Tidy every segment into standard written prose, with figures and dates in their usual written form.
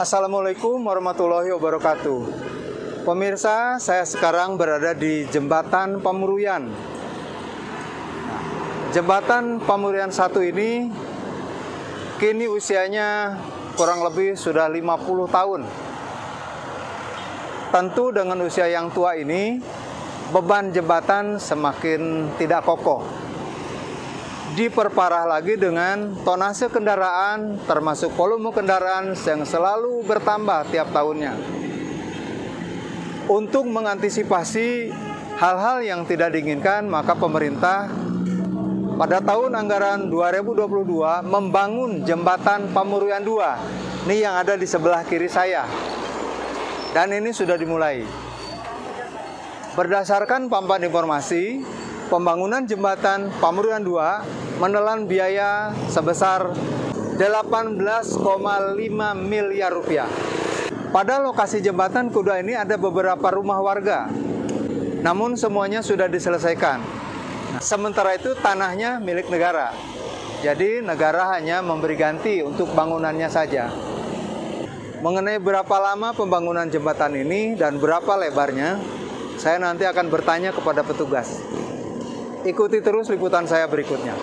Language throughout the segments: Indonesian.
Assalamualaikum warahmatullahi wabarakatuh. Pemirsa, saya sekarang berada di Jembatan Pamuruyan. Jembatan Pamuruyan 1 ini kini usianya kurang lebih sudah 50 tahun. Tentu dengan usia yang tua ini, beban jembatan semakin tidak kokoh. Diperparah lagi dengan tonase kendaraan, termasuk volume kendaraan yang selalu bertambah tiap tahunnya. Untuk mengantisipasi hal-hal yang tidak diinginkan, maka pemerintah pada tahun anggaran 2022 membangun jembatan Pamuruyan 2. Ini yang ada di sebelah kiri saya. Dan ini sudah dimulai. Berdasarkan papan informasi, pembangunan jembatan Pamuruyan 2 menelan biaya sebesar 18,5 miliar rupiah. Pada lokasi jembatan kedua ini ada beberapa rumah warga, namun semuanya sudah diselesaikan. Sementara itu tanahnya milik negara, jadi negara hanya memberi ganti untuk bangunannya saja. Mengenai berapa lama pembangunan jembatan ini dan berapa lebarnya, saya nanti akan bertanya kepada petugas. Ikuti terus liputan saya berikutnya.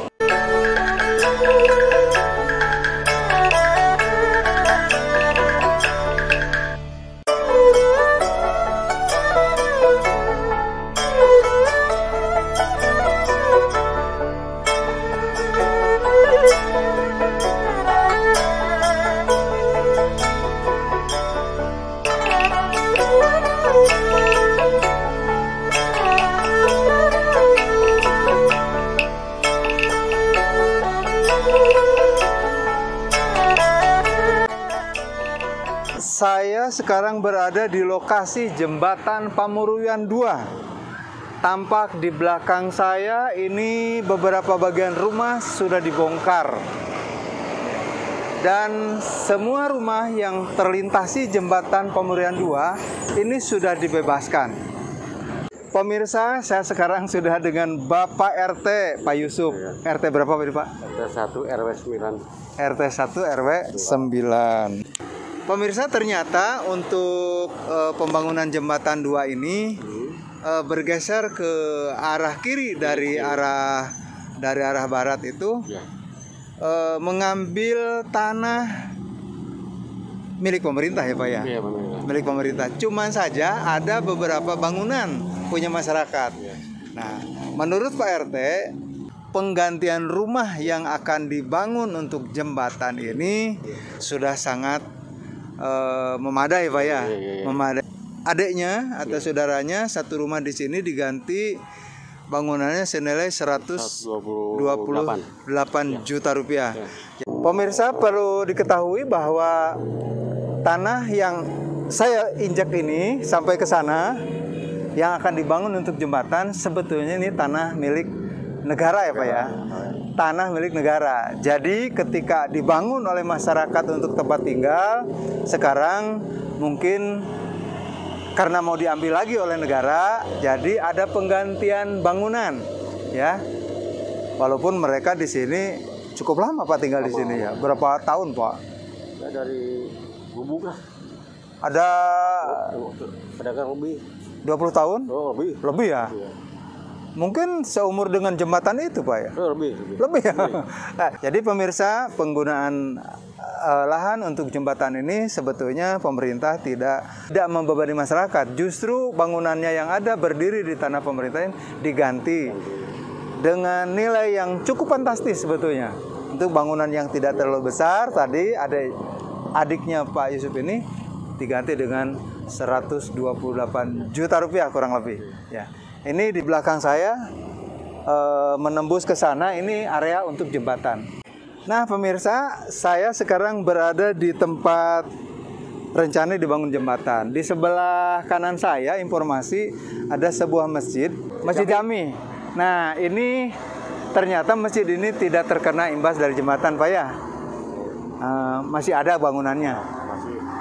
Saya sekarang berada di lokasi Jembatan Pamuruyan 2. Tampak di belakang saya ini beberapa bagian rumah sudah dibongkar. Dan semua rumah yang terlintasi Jembatan Pamuruyan 2 ini sudah dibebaskan. Pemirsa, saya sekarang sudah dengan Bapak RT, Pak Yusuf. Ya. RT berapa Pak? RT 1 RW 9. RT 1 RW 9. Pemirsa, ternyata untuk pembangunan jembatan 2 ini bergeser ke arah kiri dari arah barat itu, mengambil tanah milik pemerintah ya Pak ya? Iya, milik pemerintah. Cuman saja ada beberapa bangunan punya masyarakat. Ya. Nah, menurut Pak RT, penggantian rumah yang akan dibangun untuk jembatan ini sudah sangat memadai Pak ya, memadai. Adiknya atau saudaranya satu rumah di sini diganti bangunannya senilai 128 juta rupiah. Pemirsa, perlu diketahui bahwa tanah yang saya injak ini sampai ke sana yang akan dibangun untuk jembatan sebetulnya ini tanah milik negara ya Pak ya. Tanah milik negara. Jadi ketika dibangun oleh masyarakat untuk tempat tinggal, sekarang mungkin karena mau diambil lagi oleh negara, jadi ada penggantian bangunan, ya. Walaupun mereka di sini cukup lama Pak tinggal di sini ya. Berapa tahun Pak? Ya, dari gubuk lah. Ada kan lebih 20 tahun? Oh, lebih. Lebih ya? Iya. Mungkin seumur dengan jembatan itu Pak ya? Oh, lebih Ya? Nah, jadi pemirsa, penggunaan lahan untuk jembatan ini sebetulnya pemerintah tidak membebani masyarakat. Justru bangunannya yang ada berdiri di tanah pemerintah ini diganti dengan nilai yang cukup fantastis sebetulnya. Untuk bangunan yang tidak terlalu besar, tadi ada adiknya Pak Yusuf ini diganti dengan 128 juta rupiah kurang lebih. Ya. Ini di belakang saya menembus ke sana, ini area untuk jembatan. Nah pemirsa, saya sekarang berada di tempat rencana dibangun jembatan. Di sebelah kanan saya informasi ada sebuah masjid, Masjid Jami. Nah ini ternyata masjid ini tidak terkena imbas dari jembatan Pak ya. Masih ada bangunannya,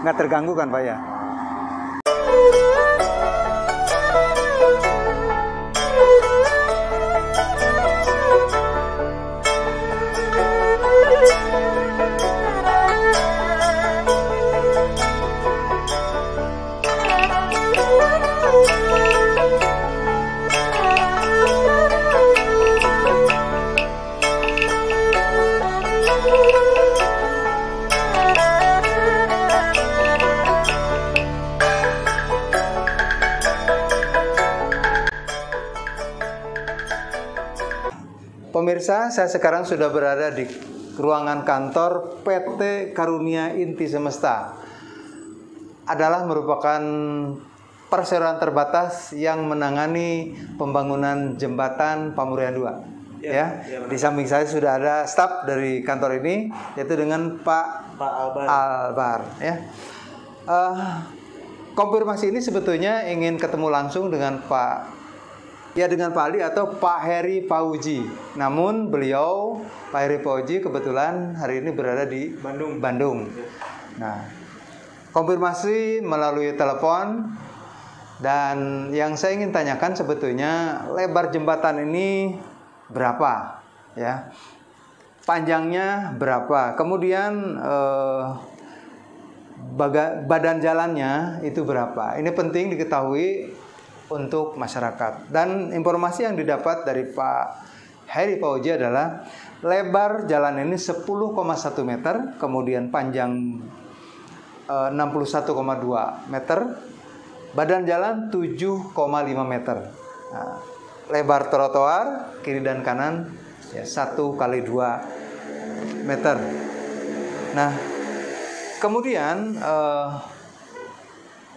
nggak terganggu kan Pak ya. pemirsa, saya sekarang sudah berada di ruangan kantor PT Karunia Inti Semesta. Adalah merupakan perseroan terbatas yang menangani pembangunan jembatan Pamurian 2. Ya. Di samping saya sudah ada staf dari kantor ini, yaitu dengan Pak Albar. Ya. Konfirmasi ini sebetulnya ingin ketemu langsung dengan Pak Ali atau Pak Heri Fauji. Namun beliau, Pak Heri Fauji, kebetulan hari ini berada di Bandung. Nah, konfirmasi melalui telepon, dan yang saya ingin tanyakan sebetulnya lebar jembatan ini berapa, ya? Panjangnya berapa? Kemudian badan jalannya itu berapa? Ini penting diketahui untuk masyarakat. Dan informasi yang didapat dari Pak Heri Fauji adalah lebar jalan ini 10,1 meter, kemudian panjang 61,2 meter, badan jalan 7,5 meter. Nah, lebar trotoar kiri dan kanan ya 1x2 meter. Nah, kemudian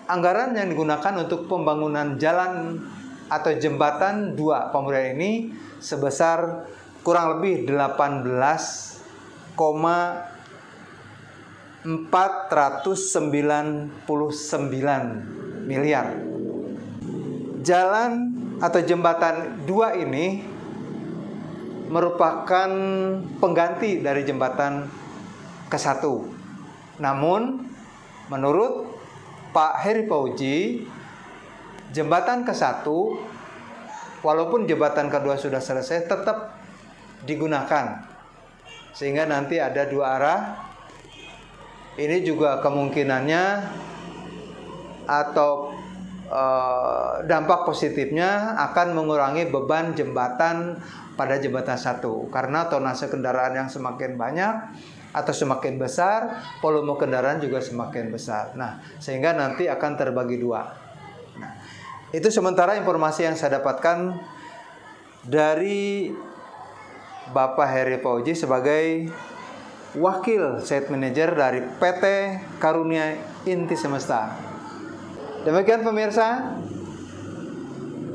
anggaran yang digunakan untuk pembangunan jalan atau jembatan 2 Pamurian ini sebesar kurang lebih 18,499 miliar. Jalan atau jembatan 2 ini merupakan pengganti dari jembatan ke-1. Namun menurut Pak Heri Fauji, jembatan ke-1 walaupun jembatan kedua sudah selesai tetap digunakan, sehingga nanti ada 2 arah. Ini juga kemungkinannya atau dampak positifnya akan mengurangi beban jembatan pada jembatan 1, karena tonase kendaraan yang semakin banyak atau semakin besar, volume kendaraan juga semakin besar. Nah, sehingga nanti akan terbagi 2. Nah, itu sementara informasi yang saya dapatkan dari Bapak Heri Fauji sebagai Wakil Site Manager dari PT Karunia Inti Semesta. Demikian pemirsa,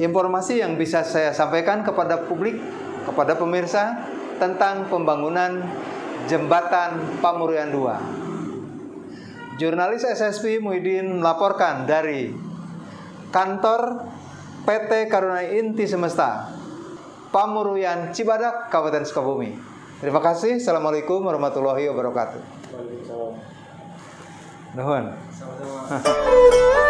informasi yang bisa saya sampaikan kepada publik, kepada pemirsa tentang pembangunan jembatan Pamurian 2. Jurnalis SSP Muhyiddin melaporkan dari kantor PT Karunia Inti Semesta, Pamurian Cibadak, Kabupaten Sukabumi. Terima kasih. Assalamualaikum warahmatullahi wabarakatuh. Waalaikumsalam. Nuhun. Sama-sama.